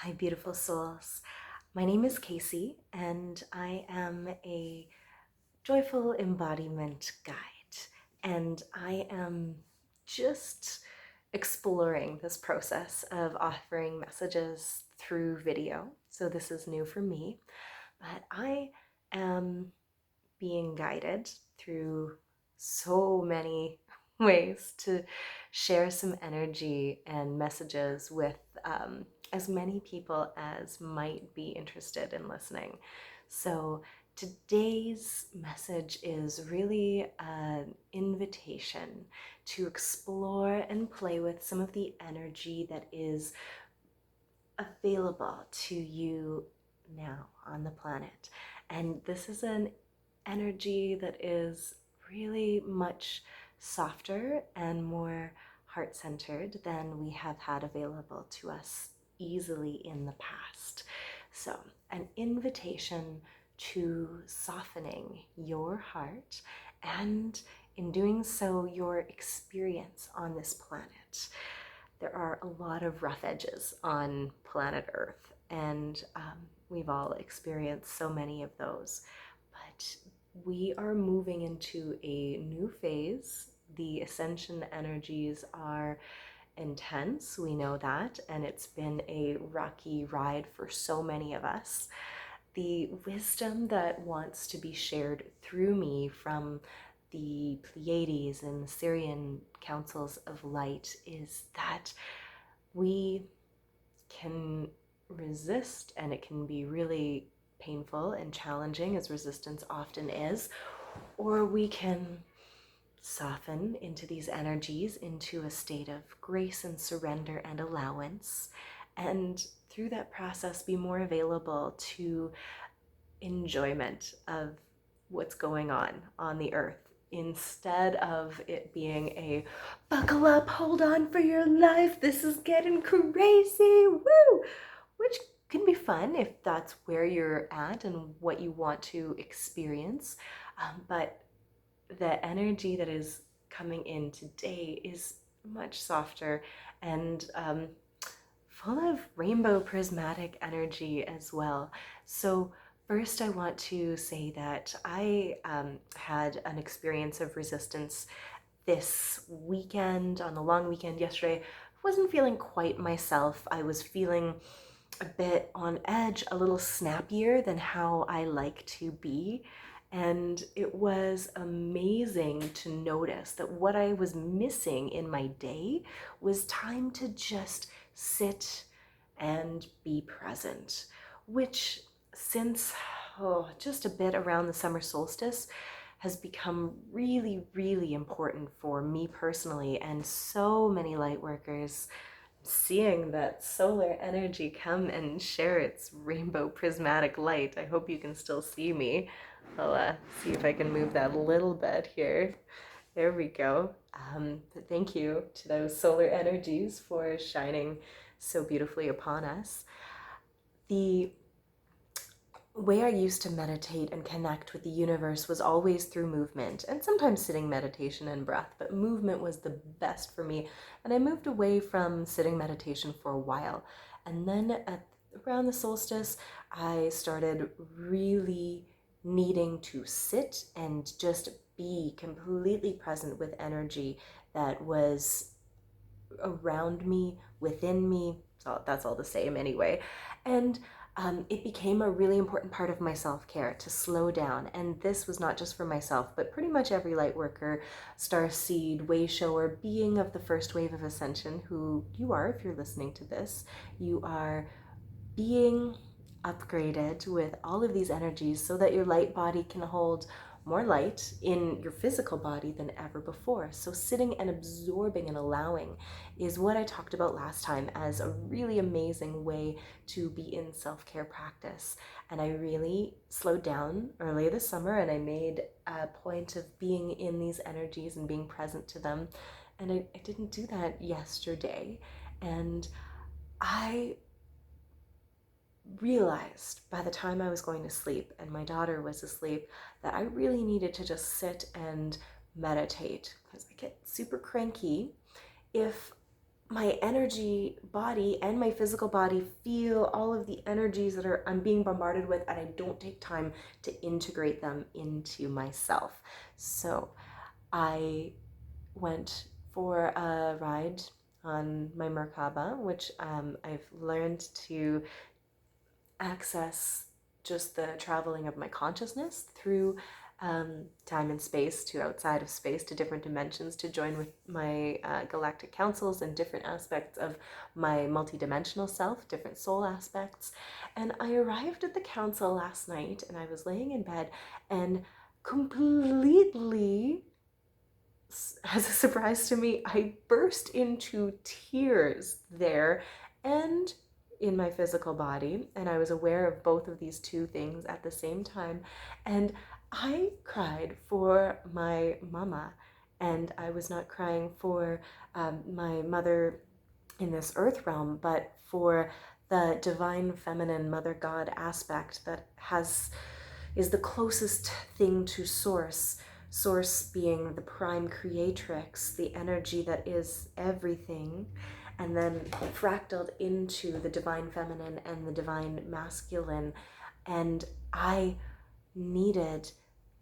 Hi, beautiful souls. My name is Casey, and I am a joyful embodiment guide. And I am just exploring this process of offering messages through video. So, this is new for me, but I am being guided through so many ways to share some energy and messages with as many people as might be interested in listening. So today's message is really an invitation to explore and play with some of the energy that is available to you now on the planet. And this is an energy that is really much softer and more heart centered than we have had available to us easily in the past. So, an invitation to softening your heart and, in doing so, your experience on this planet. There are a lot of rough edges on planet Earth, and we've all experienced so many of those. But we are moving into a new phase. The ascension energies are intense, we know that, and it's been a rocky ride for so many of us. The wisdom that wants to be shared through me from the Pleiades and the Syrian councils of light is that we can resist, and it can be really painful and challenging, as resistance often is, or we can soften into these energies into a state of grace and surrender and allowance, and through that process be more available to enjoyment of what's going on the earth, instead of it being a buckle up, hold on for your life, this is getting crazy, woo, which can be fun if that's where you're at and what you want to experience. But the energy that is coming in today is much softer and full of rainbow prismatic energy as well. So first, I want to say that I had an experience of resistance this weekend, on the long weekend yesterday. I wasn't feeling quite myself. I was feeling a bit on edge, a little snappier than how I like to be. And it was amazing to notice that what I was missing in my day was time to just sit and be present, which since just a bit around the summer solstice has become really, really important for me personally, and so many light workers seeing that solar energy come and share its rainbow prismatic light. I hope you can still see me. I'll see if I can move that a little bit here. There we go. But thank you to those solar energies for shining so beautifully upon us. The way I used to meditate and connect with the universe was always through movement, and sometimes sitting meditation and breath, but movement was the best for me. And I moved away from sitting meditation for a while. And then around the solstice, I started really needing to sit and just be completely present with energy that was around me, within me. So that's all the same anyway. And it became a really important part of my self-care to slow down. And this was not just for myself, but pretty much every light worker, starseed, way shower, being of the first wave of ascension, who you are if you're listening to this. You are being upgraded with all of these energies so that your light body can hold more light in your physical body than ever before. So sitting and absorbing and allowing is what I talked about last time as a really amazing way to be in self-care practice. And I really slowed down earlier this summer, and I made a point of being in these energies and being present to them. And I didn't do that yesterday. And I realized by the time I was going to sleep and my daughter was asleep that I really needed to just sit and meditate, because I get super cranky if my energy body and my physical body feel all of the energies that I'm being bombarded with, and I don't take time to integrate them into myself. So I went for a ride on my Merkaba, which I've learned to access just the traveling of my consciousness through time and space, to outside of space, to different dimensions, to join with my galactic councils and different aspects of my multidimensional self, different soul aspects. And I arrived at the council last night, and I was laying in bed, and completely, as a surprise to me, I burst into tears there and in my physical body. And I was aware of both of these two things at the same time. And I cried for my mama. And I was not crying for my mother in this earth realm, but for the divine feminine mother god aspect that is the closest thing to source. Source being the prime creatrix, the energy that is everything, and then fractaled into the divine feminine and the divine masculine. And I needed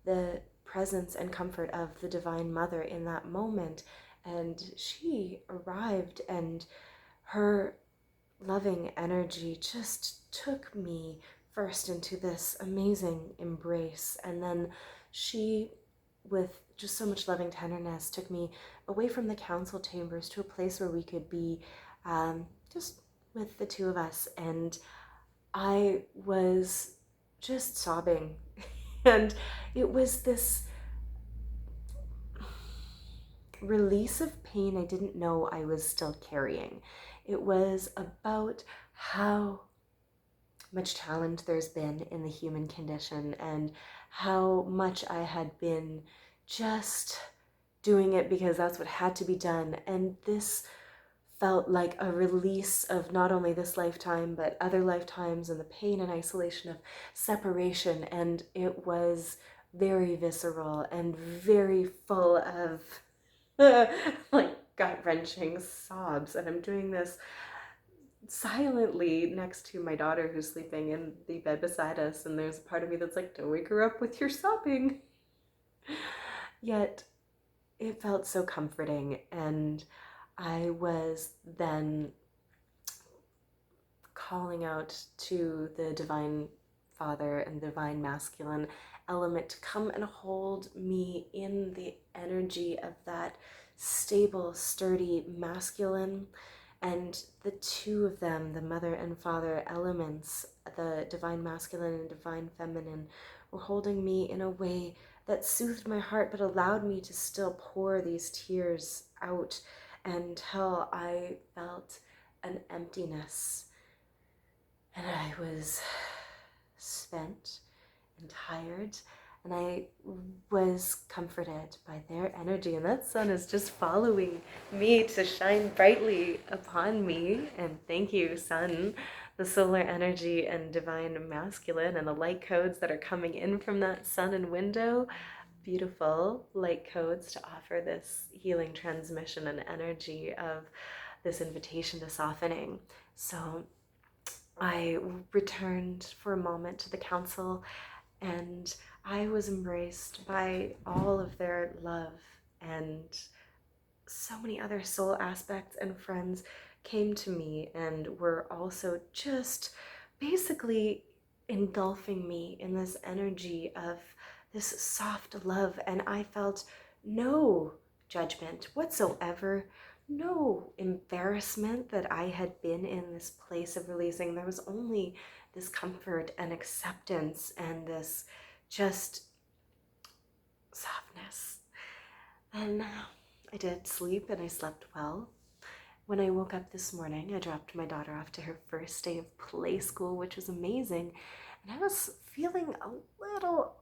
the presence and comfort of the divine mother in that moment. And she arrived, and her loving energy just took me first into this amazing embrace. And then she, with just so much loving tenderness, took me away from the council chambers to a place where we could be just with the two of us. And I was just sobbing. And it was this release of pain I didn't know I was still carrying. It was about how much challenge there's been in the human condition, and how much I had been just doing it because that's what had to be done. And this felt like a release of not only this lifetime, but other lifetimes, and the pain and isolation of separation. And it was very visceral and very full of like gut-wrenching sobs. And I'm doing this silently next to my daughter, who's sleeping in the bed beside us, and there's a part of me that's like, don't wake her up with your sobbing. Yet it felt so comforting. And I was then calling out to the divine father and divine masculine element to come and hold me in the energy of that stable, sturdy masculine. And the two of them, the mother and father elements, the divine masculine and divine feminine, were holding me in a way that soothed my heart, but allowed me to still pour these tears out until I felt an emptiness. And I was spent and tired, and I was comforted by their energy. And that sun is just following me to shine brightly upon me. And thank you, sun, the solar energy and divine masculine, and the light codes that are coming in from that sun and window. Beautiful light codes to offer this healing transmission and energy of this invitation to softening. So I returned for a moment to the council, and I was embraced by all of their love. And so many other soul aspects and friends came to me and were also just basically engulfing me in this energy of this soft love. And I felt no judgment whatsoever, no embarrassment that I had been in this place of releasing. There was only this comfort and acceptance and this just softness. And I did sleep, and I slept well. When I woke up this morning, I dropped my daughter off to her first day of play school, which was amazing. And I was feeling a little,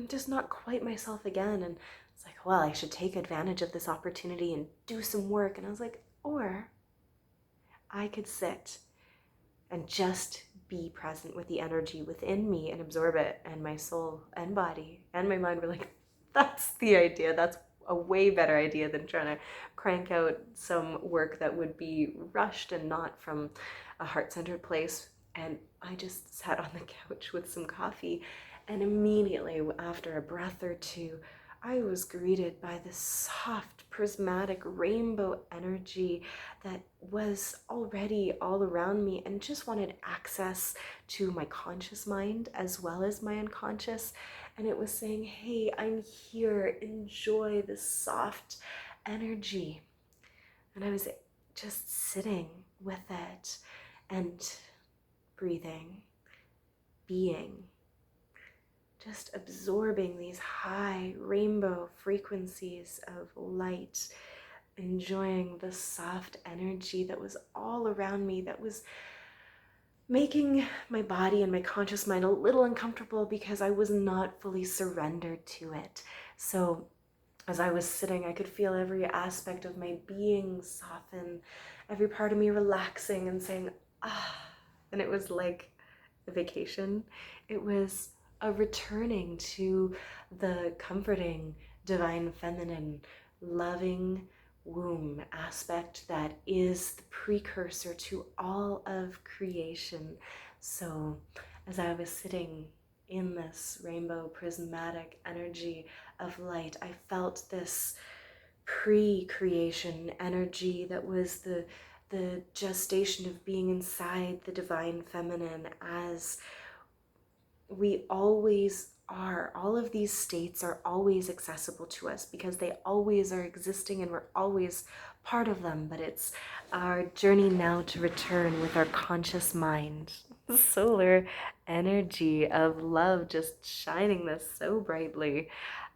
just not quite myself again. And it's like, well, I should take advantage of this opportunity and do some work. And I was like, or I could sit and just be present with the energy within me and absorb it. And my soul and body and my mind were like, that's the idea. That's a way better idea than trying to crank out some work that would be rushed and not from a heart-centered place. And I just sat on the couch with some coffee, and immediately after a breath or two, I was greeted by this soft, prismatic rainbow energy that was already all around me and just wanted access to my conscious mind as well as my unconscious. And it was saying, hey, I'm here, enjoy this soft energy. And I was just sitting with it and breathing, being, just absorbing these high rainbow frequencies of light, enjoying the soft energy that was all around me, that was making my body and my conscious mind a little uncomfortable because I was not fully surrendered to it. So as I was sitting, I could feel every aspect of my being soften, every part of me relaxing and saying, ah. And it was like a vacation. It was a returning to the comforting, divine feminine, loving womb aspect that is the precursor to all of creation. So as I was sitting in this rainbow prismatic energy of light, I felt this pre-creation energy that was the gestation of being inside the divine feminine, as we always are. All of these states are always accessible to us because they always are existing and we're always part of them. But it's our journey now to return with our conscious mind. Solar energy of love just shining this so brightly.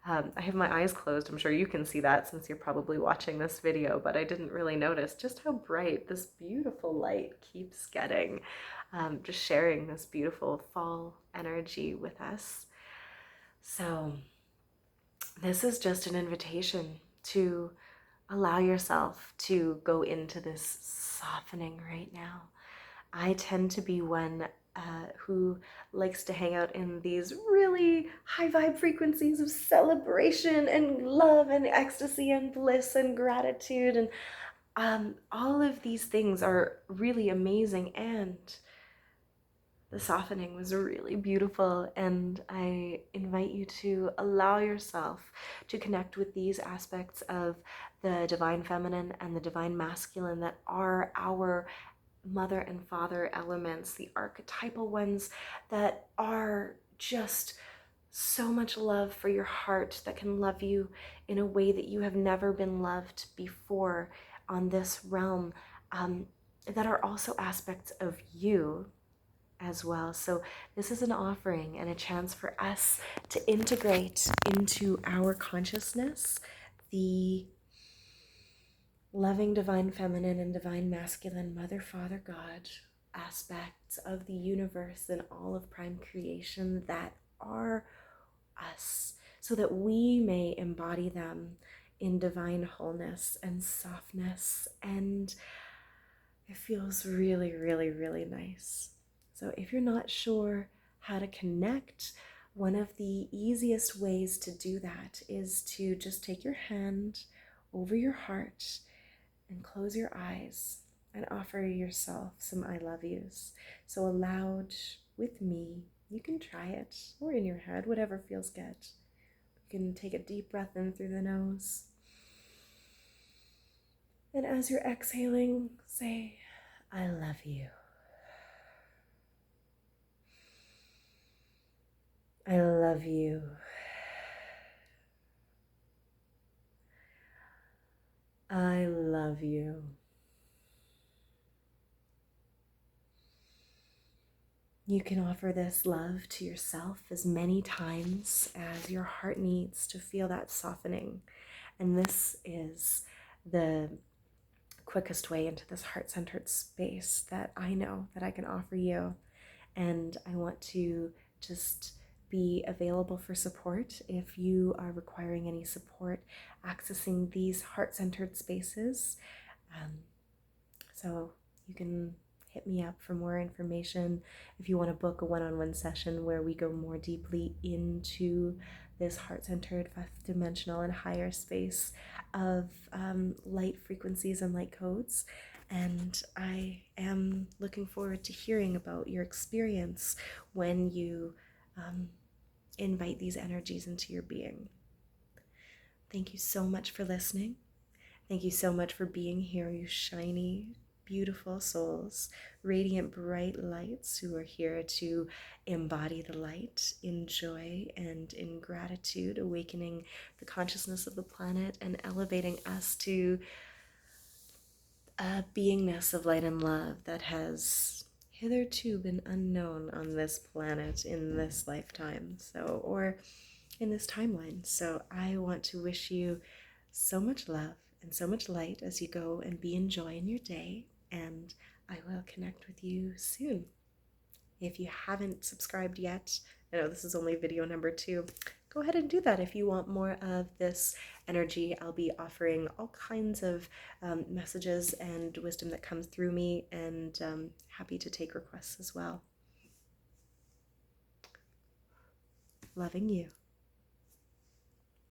I have my eyes closed. I'm sure you can see that since you're probably watching this video, but I didn't really notice just how bright this beautiful light keeps getting. Just sharing this beautiful fall energy with us. So this is just an invitation to allow yourself to go into this softening right now. I tend to be one who likes to hang out in these really high vibe frequencies of celebration and love and ecstasy and bliss and gratitude. And all of these things are really amazing, and the softening was really beautiful, and I invite you to allow yourself to connect with these aspects of the divine feminine and the divine masculine that are our mother and father elements, the archetypal ones that are just so much love for your heart, that can love you in a way that you have never been loved before on this realm, that are also aspects of you as well. So this is an offering and a chance for us to integrate into our consciousness the loving divine feminine and divine masculine mother, father, God aspects of the universe and all of prime creation that are us, so that we may embody them in divine wholeness and softness. And it feels really, really, really nice. So if you're not sure how to connect, one of the easiest ways to do that is to just take your hand over your heart and close your eyes and offer yourself some I love yous. So aloud with me, you can try it, or in your head, whatever feels good. You can take a deep breath in through the nose. And as you're exhaling, say, I love you. I love you. I love you. You can offer this love to yourself as many times as your heart needs to feel that softening. And this is the quickest way into this heart-centered space that I know that I can offer you. And I want to just be available for support if you are requiring any support accessing these heart-centered spaces. So you can hit me up for more information if you want to book a one-on-one session where we go more deeply into this heart-centered, fifth dimensional and higher space of light frequencies and light codes. And I am looking forward to hearing about your experience when you invite these energies into your being. Thank you so much for listening. Thank you so much for being here, you shiny, beautiful souls, radiant, bright lights who are here to embody the light in joy and in gratitude, awakening the consciousness of the planet and elevating us to a beingness of light and love that has hitherto been unknown on this planet in this lifetime, or in this timeline. So I want to wish you so much love and so much light as you go and be in joy in your day, and I will connect with you soon. If you haven't subscribed yet, I know this is only video number 2, go ahead and do that if you want more of this energy. I'll be offering all kinds of messages and wisdom that comes through me, and happy to take requests as well. Loving you.